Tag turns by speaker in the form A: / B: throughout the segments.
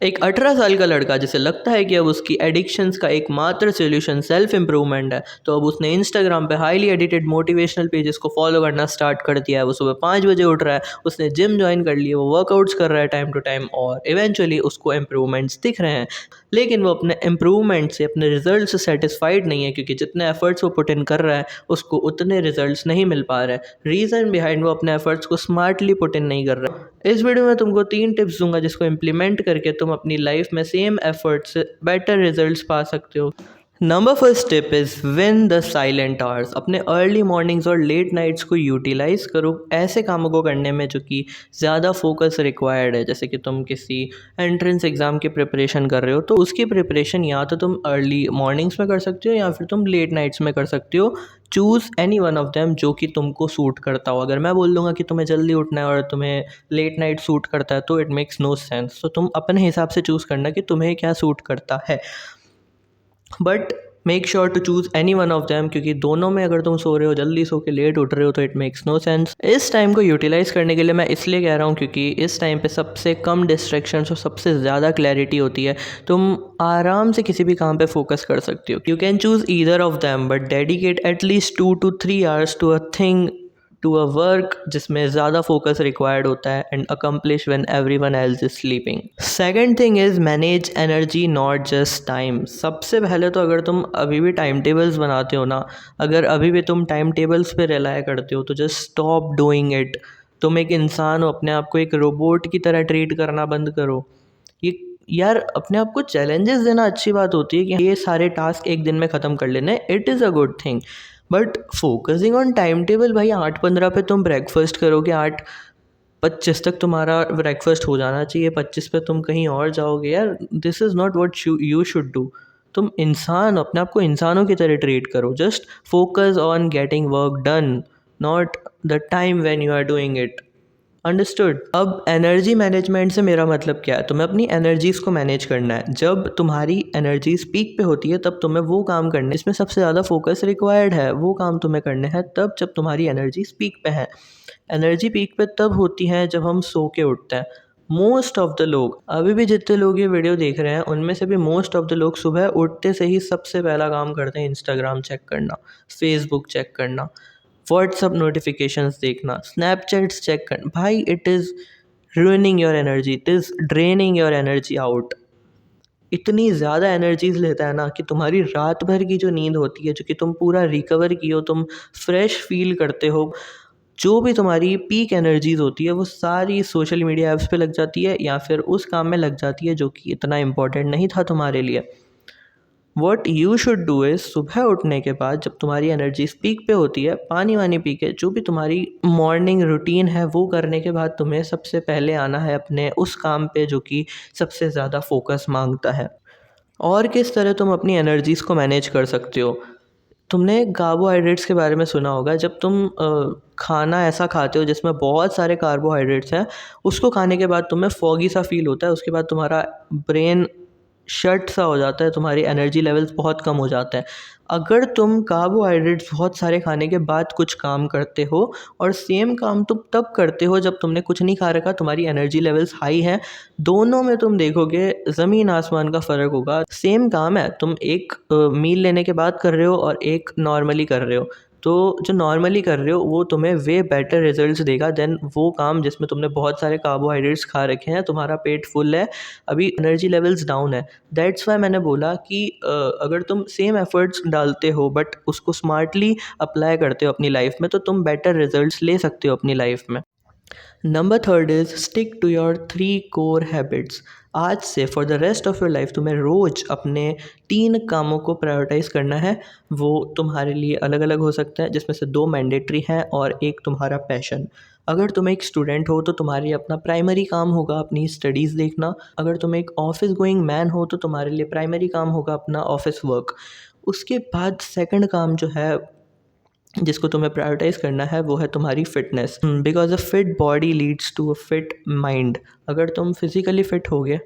A: एक 18 साल का लड़का जिसे लगता है कि अब उसकी एडिक्शंस का एकमात्र सॉल्यूशन सेल्फ इम्प्रूवमेंट है, तो अब उसने इंस्टाग्राम पे हाईली एडिटेड मोटिवेशनल पेजेस को फॉलो करना स्टार्ट कर दिया है। वो सुबह 5 बजे उठ रहा है, उसने जिम ज्वाइन कर लिया, वो वर्कआउट्स कर रहा है टाइम टू टाइम और इवेंचुअली उसको इम्प्रूवमेंट्स दिख रहे हैं। लेकिन वो अपने इम्प्रूवमेंट से, अपने रिजल्ट से सेटिस्फाइड नहीं है, क्योंकि जितने एफर्ट्स वो पुट इन कर रहा है उसको उतने रिजल्ट्स नहीं मिल पा रहे हैं। रीज़न बिहाइंड वो अपने एफर्ट्स को स्मार्टली पुट इन नहीं कर रहा है। इस वीडियो में तुमको 3 टिप्स दूंगा जिसको इम्प्लीमेंट करके तुम अपनी लाइफ में सेम एफर्ट से बेटर रिजल्ट्स पा सकते हो। Number first tip is win the silent hours. अपने अर्ली मॉर्निंग्स और लेट नाइट्स को यूटिलाइज़ करो ऐसे कामों को करने में जो कि ज़्यादा फोकस रिक्वायर्ड है। जैसे कि तुम किसी एंट्रेंस एग्ज़ाम की प्रिपरेशन कर रहे हो, तो उसकी प्रिपरेशन या तो तुम अर्ली मॉर्निंग्स में कर सकते हो या फिर तुम लेट नाइट्स में कर सकते हो। Choose any one of them जो कि तुमको सूट करता हो। अगर मैं बोल दूँगा कि तुम्हें जल्दी उठना है और तुम्हें लेट नाइट सूट करता है तो इट मेक्स नो सेंस। तो तुम अपने हिसाब से चूज़ करना कि तुम्हें क्या सूट करता है, but make sure to choose any one of them, क्योंकि दोनों में अगर तुम सो रहे हो, जल्दी सो के लेट उठ रहे हो, तो इट मेक्स नो सेंस। इस टाइम को यूटिलाइज़ करने के लिए मैं इसलिए कह रहा हूँ क्योंकि इस टाइम पे सबसे कम डिस्ट्रैक्शंस और सबसे ज़्यादा क्लैरिटी होती है। तुम आराम से किसी भी काम पे फोकस कर सकते हो। You can choose either of them but dedicate at least 2 to 3 hours to a thing, to a work जिसमें ज़्यादा फोकस रिक्वायर्ड होता है and accomplish when everyone else is sleeping. Second thing is manage energy not just time. सबसे पहले तो अगर तुम अभी भी टाइम टेबल्स बनाते हो ना, अगर अभी भी तुम टाइम टेबल्स पे रिलाय करते हो, तो जस्ट स्टॉप डूइंग इट। तुम एक इंसान हो, अपने आप को एक रोबोट की तरह ट्रीट करना बंद करो। ये यार, अपने आप को चैलेंजेस देना अच्छी बात होती है कि ये सारे टास्क एक दिन में ख़त्म कर लेने, it is a good thing, but focusing on time table, भाई 8:15 पे तुम ब्रेकफास्ट करोगे, 8:25 तक तुम्हारा ब्रेकफास्ट हो जाना चाहिए, 25 पे तुम कहीं और जाओगे। यार, this is not what you should do. तुम इंसान, अपने आप को इंसानों की तरह ट्रीट करो। Just focus on getting work done, not the time when you are doing it. Understood. अब एनर्जी मैनेजमेंट से मेरा मतलब क्या है? तुम्हें अपनी एनर्जीज़ को मैनेज करना है। जब तुम्हारी एनर्जीज पीक पे होती है तब तुम्हें वो काम करने जिसमें सबसे ज़्यादा फोकस रिक्वायर्ड है, वो काम तुम्हें करने हैं तब जब तुम्हारी एनर्जीज पीक पे हैं। एनर्जी पीक पे तब होती हैं जब हम सो के उठते हैं। मोस्ट ऑफ द लोग, अभी भी जितने लोग ये वीडियो देख रहे हैं उनमें से भी मोस्ट ऑफ द लोग सुबह उठते से ही सबसे पहला काम करते हैं इंस्टाग्राम चेक करना, फेसबुक चेक करना, व्हाट्सअप नोटिफिकेशंस देखना, स्नैपचैट्स चेक करना। भाई, it is ruining your energy, it is draining your energy out. इतनी ज़्यादा एनर्जीज लेता है ना कि तुम्हारी रात भर की जो नींद होती है, जो कि तुम पूरा रिकवर किए हो, तुम फ्रेश फील करते हो, जो भी तुम्हारी पीक एनर्जीज होती है वो सारी सोशल मीडिया ऐप्स पे लग जाती है या फिर उस काम में लग जाती है जो कि इतना इम्पोर्टेंट नहीं था तुम्हारे लिए। What you should do is, सुबह उठने के बाद जब तुम्हारी एनर्जी पीक पे होती है, पानी वानी पी के जो भी तुम्हारी मॉर्निंग रूटीन है वो करने के बाद तुम्हें सबसे पहले आना है अपने उस काम पे जो कि सबसे ज़्यादा फोकस मांगता है। और किस तरह तुम अपनी एनर्जीज़ को मैनेज कर सकते हो? तुमने कार्बोहाइड्रेट्स के बारे में सुना होगा। जब तुम खाना ऐसा खाते हो जिसमें बहुत सारे कार्बोहाइड्रेट्स हैं, उसको खाने के बाद तुम्हें फॉगी सा फील होता है, उसके बाद तुम्हारा ब्रेन शट सा हो जाता है, तुम्हारी एनर्जी लेवल्स बहुत कम हो जाते हैं। अगर तुम कार्बोहाइड्रेट्स बहुत सारे खाने के बाद कुछ काम करते हो और सेम काम तुम तब करते हो जब तुमने कुछ नहीं खा रखा, तुम्हारी एनर्जी लेवल्स हाई हैं, दोनों में तुम देखोगे ज़मीन आसमान का फ़र्क होगा। सेम काम है, तुम एक मील लेने के बाद कर रहे हो और एक नॉर्मली कर रहे हो, तो जो नॉर्मली कर रहे हो वो तुम्हें वे बेटर रिजल्ट्स देगा देन वो काम जिसमें तुमने बहुत सारे कार्बोहाइड्रेट्स खा रखे हैं, तुम्हारा पेट फुल है, अभी एनर्जी लेवल्स डाउन है। दैट्स वाई मैंने बोला कि अगर तुम सेम एफर्ट्स डालते हो बट उसको स्मार्टली अप्लाई करते हो अपनी लाइफ में, तो तुम बेटर रिजल्ट्स ले सकते हो अपनी लाइफ में। Number third is stick to your 3 core habits. आज से for the rest of your life तुम्हें रोज़ अपने 3 कामों को प्रायोरिटाइज़ करना है। वो तुम्हारे लिए अलग अलग हो सकता है, जिसमें से 2 मैंडेटरी हैं और एक तुम्हारा पैशन। अगर तुम एक स्टूडेंट हो तो तुम्हारे लिए अपना प्राइमरी काम होगा अपनी स्टडीज़ देखना। अगर तुम एक ऑफिस गोइंग मैन हो तो तुम्हारे लिए प्राइमरी काम होगा अपना ऑफिस वर्क। उसके बाद सेकंड काम जो है जिसको तुम्हें प्रायोरिटाइज़ करना है वो है तुम्हारी fitness, because a fit body leads to a fit mind. अगर तुम फिज़िकली फ़िट होगे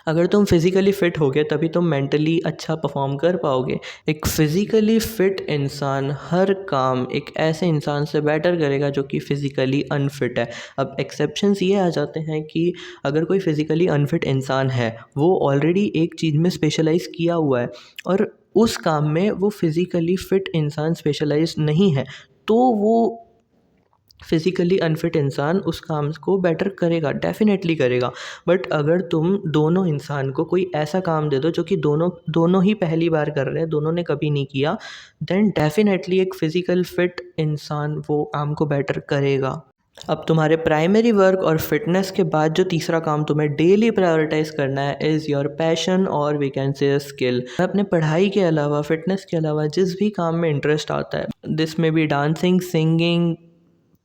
A: अगर तुम फिज़िकली फ़िट होगे तभी तुम मेंटली अच्छा परफॉर्म कर पाओगे। एक फिज़िकली फ़िट इंसान हर काम एक ऐसे इंसान से बेटर करेगा जो कि फ़िज़िकली अनफिट है। अब एक्सेप्शंस ये आ जाते हैं कि अगर कोई फ़िज़िकली अनफिट इंसान है, वो ऑलरेडी एक चीज़ में स्पेशलाइज़ किया हुआ है और उस काम में वो फ़िज़िकली फ़िट इंसान स्पेशलाइज़ नहीं है, तो वो फिज़िकली अनफिट इंसान उस काम को बेटर करेगा, डेफ़िनेटली करेगा। बट अगर तुम दोनों इंसान को कोई ऐसा काम दे दो जो कि दोनों दोनों ही पहली बार कर रहे हैं, दोनों ने कभी नहीं किया, देन डेफ़िनेटली एक फ़िज़िकल फ़िट इंसान वो काम को बेटर करेगा। अब तुम्हारे प्राइमरी वर्क और फिटनेस के बाद जो तीसरा काम तुम्हें डेली प्रायोरिटाइज करना है इज़ योर पैशन और वी कैन से स्किल। अपने पढ़ाई के अलावा, फिटनेस के अलावा जिस भी काम में इंटरेस्ट आता है, दिस में B dancing, singing,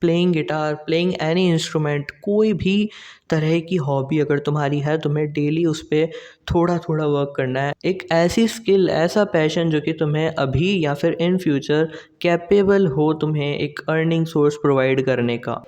A: playing guitar, playing any instrument, कोई भी तरह की हॉबी अगर तुम्हारी है, तुम्हें डेली उस पे थोड़ा थोड़ा वर्क करना है। एक ऐसी स्किल, ऐसा पैशन जो कि तुम्हें अभी या फिर इन फ्यूचर कैपेबल हो तुम्हें एक अर्निंग सोर्स प्रोवाइड करने का।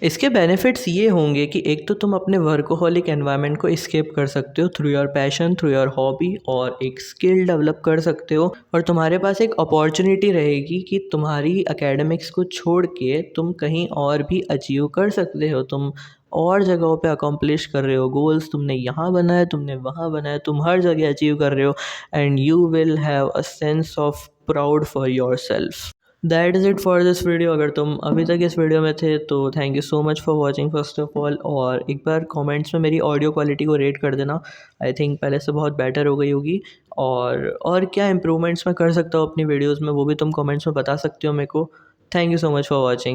A: इसके बेनिफिट्स ये होंगे कि एक तो तुम अपने वर्कोहॉलिक एनवायरनमेंट को एस्केप कर सकते हो through your passion, through your hobby, और एक स्किल डेवलप कर सकते हो। और तुम्हारे पास एक अपॉर्चुनिटी रहेगी कि तुम्हारी एकेडमिक्स को छोड़ के तुम कहीं और भी अचीव कर सकते हो। तुम और जगहों पे अकम्प्लिश कर रहे हो गोल्स, तुमने यहाँ बनाए, तुमने वहाँ बनाए, तुम हर जगह अचीव कर रहे हो and you will have a sense of proud for your self. That is it for this video. अगर तुम अभी तक इस वीडियो में थे तो thank you so much for watching first of all. और एक बार कमेंट्स में मेरी ऑडियो क्वालिटी को रेट कर देना, आई थिंक पहले से बहुत बेटर हो गई होगी। और क्या इम्प्रूवमेंट्स मैं कर सकता हूँ अपनी वीडियोज़ में, वो भी तुम कमेंट्स में बता सकते हो मेरे को। Thank you so much for watching.